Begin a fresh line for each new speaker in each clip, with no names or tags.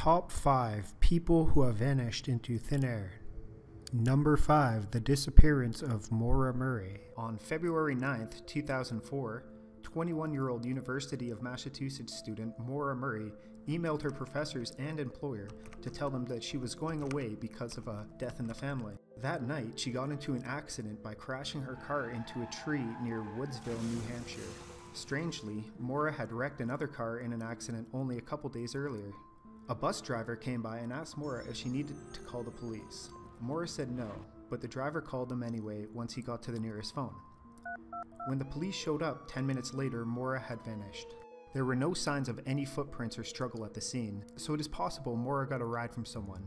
Top 5 people who have vanished into thin air. Number 5. The disappearance of Maura Murray. On February 9th, 2004, 21-year-old University of Massachusetts student Maura Murray emailed her professors and employer to tell them that she was going away because of a death in the family. That night, she got into an accident by crashing her car into a tree near Woodsville, New Hampshire. Strangely, Maura had wrecked another car in an accident only a couple days earlier. A bus driver came by and asked Maura if she needed to call the police. Maura said no, but the driver called them anyway once he got to the nearest phone. When the police showed up 10 minutes later, Maura had vanished. There were no signs of any footprints or struggle at the scene, so it is possible Maura got a ride from someone.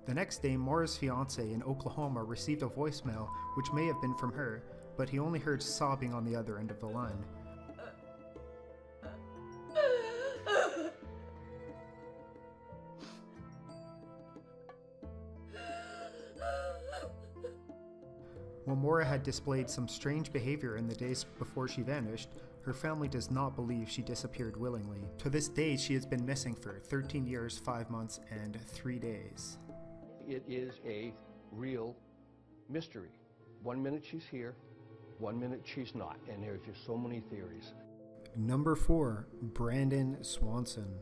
The next day, Maura's fiancé in Oklahoma received a voicemail which may have been from her, but he only heard sobbing on the other end of the line. While Maura had displayed some strange behavior in the days before she vanished, her family does not believe she disappeared willingly. To this day, she has been missing for 13 years, 5 months, and 3 days.
It is a real mystery. 1 minute she's here, 1 minute she's not, and there's just so many theories.
Number 4. Brandon Swanson.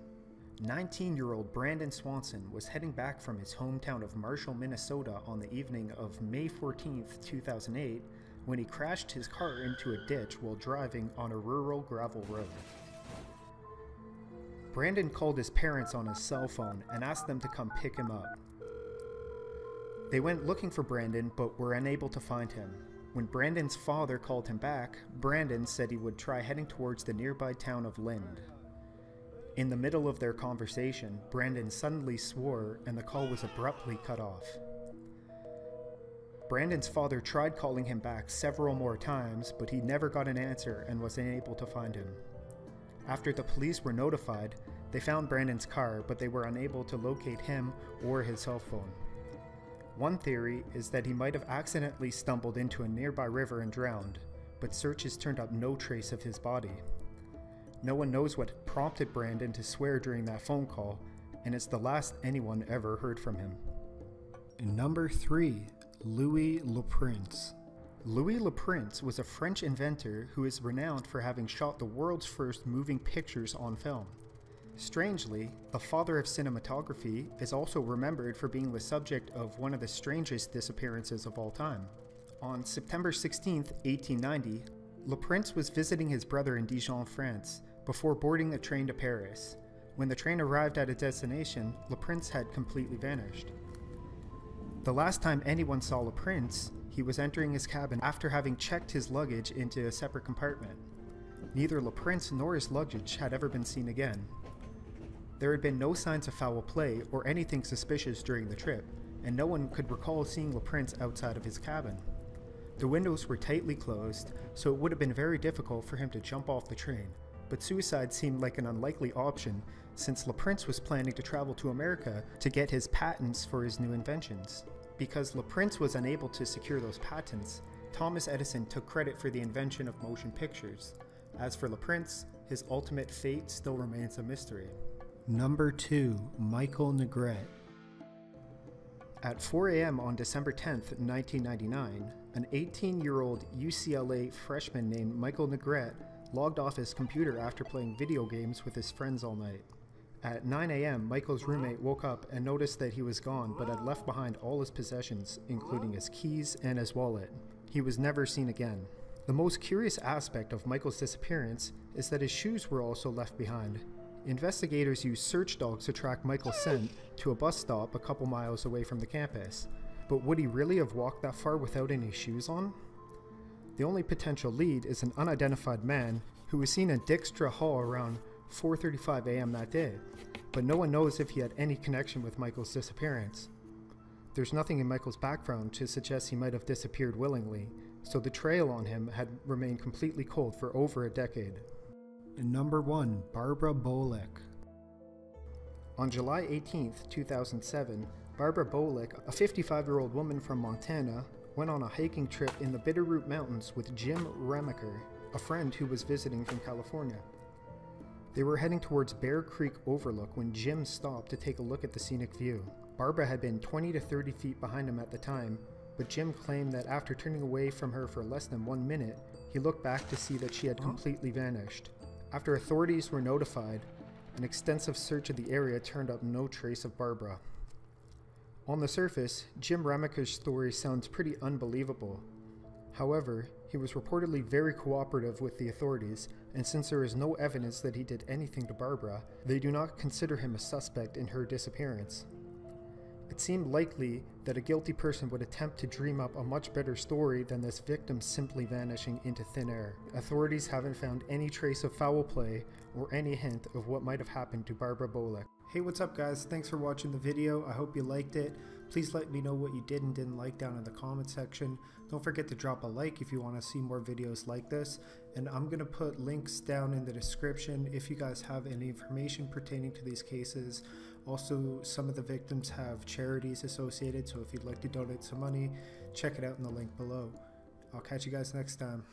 19-year-old Brandon Swanson was heading back from his hometown of Marshall, Minnesota on the evening of May 14, 2008, when he crashed his car into a ditch while driving on a rural gravel road. Brandon called his parents on his cell phone and asked them to come pick him up. They went looking for Brandon but were unable to find him. When Brandon's father called him back, Brandon said he would try heading towards the nearby town of Lind. In the middle of their conversation, Brandon suddenly swore and the call was abruptly cut off. Brandon's father tried calling him back several more times, but he never got an answer and was unable to find him. After the police were notified, they found Brandon's car, but they were unable to locate him or his cell phone. One theory is that he might have accidentally stumbled into a nearby river and drowned, but searches turned up no trace of his body. No one knows what prompted Brandon to swear during that phone call, and it's the last anyone ever heard from him. Number 3. Louis Le Prince. Louis Le Prince was a French inventor who is renowned for having shot the world's first moving pictures on film. Strangely, the father of cinematography is also remembered for being the subject of one of the strangest disappearances of all time. On September 16, 1890, Le Prince was visiting his brother in Dijon, France, before boarding a train to Paris. When the train arrived at a destination, Le Prince had completely vanished. The last time anyone saw Le Prince, he was entering his cabin after having checked his luggage into a separate compartment. Neither Le Prince nor his luggage had ever been seen again. There had been no signs of foul play or anything suspicious during the trip, and no one could recall seeing Le Prince outside of his cabin. The windows were tightly closed, so it would have been very difficult for him to jump off the train, but suicide seemed like an unlikely option since Le Prince was planning to travel to America to get his patents for his new inventions. Because Le Prince was unable to secure those patents, Thomas Edison took credit for the invention of motion pictures. As for Le Prince, his ultimate fate still remains a mystery. Number 2. Michael Negrete. At 4 a.m. on December 10, 1999, an 18-year-old UCLA freshman named Michael Negrete logged off his computer after playing video games with his friends all night. At 9 a.m., Michael's roommate woke up and noticed that he was gone but had left behind all his possessions, including his keys and his wallet. He was never seen again. The most curious aspect of Michael's disappearance is that his shoes were also left behind. Investigators used search dogs to track Michael's scent to a bus stop a couple miles away from the campus. But would he really have walked that far without any shoes on? The only potential lead is an unidentified man who was seen in Dijkstra Hall around 4:35 a.m. that day, but no one knows if he had any connection with Michael's disappearance. There's nothing in Michael's background to suggest he might have disappeared willingly, so the trail on him had remained completely cold for over a decade. Number 1. Barbara Bolic. On July 18, 2007, Barbara Bolic, a 55-year-old woman from Montana, went on a hiking trip in the Bitterroot Mountains with Jim Remaker, a friend who was visiting from California. They were heading towards Bear Creek Overlook when Jim stopped to take a look at the scenic view. Barbara had been 20 to 30 feet behind him at the time, but Jim claimed that after turning away from her for less than 1 minute, he looked back to see that she had completely vanished. After authorities were notified, an extensive search of the area turned up no trace of Barbara. On the surface, Jim Ramaker's story sounds pretty unbelievable. However, he was reportedly very cooperative with the authorities, and since there is no evidence that he did anything to Barbara, they do not consider him a suspect in her disappearance. It seemed likely that a guilty person would attempt to dream up a much better story than this victim simply vanishing into thin air. Authorities haven't found any trace of foul play or any hint of what might have happened to Barbara Bolic. Hey, what's up guys? Thanks for watching the video. I hope you liked it. Please let me know what you did and didn't like down in the comment section. Don't forget to drop a like if you want to see more videos like this. And I'm going to put links down in the description if you guys have any information pertaining to these cases. Also, some of the victims have charities associated, so if you'd like to donate some money, check it out in the link below. I'll catch you guys next time.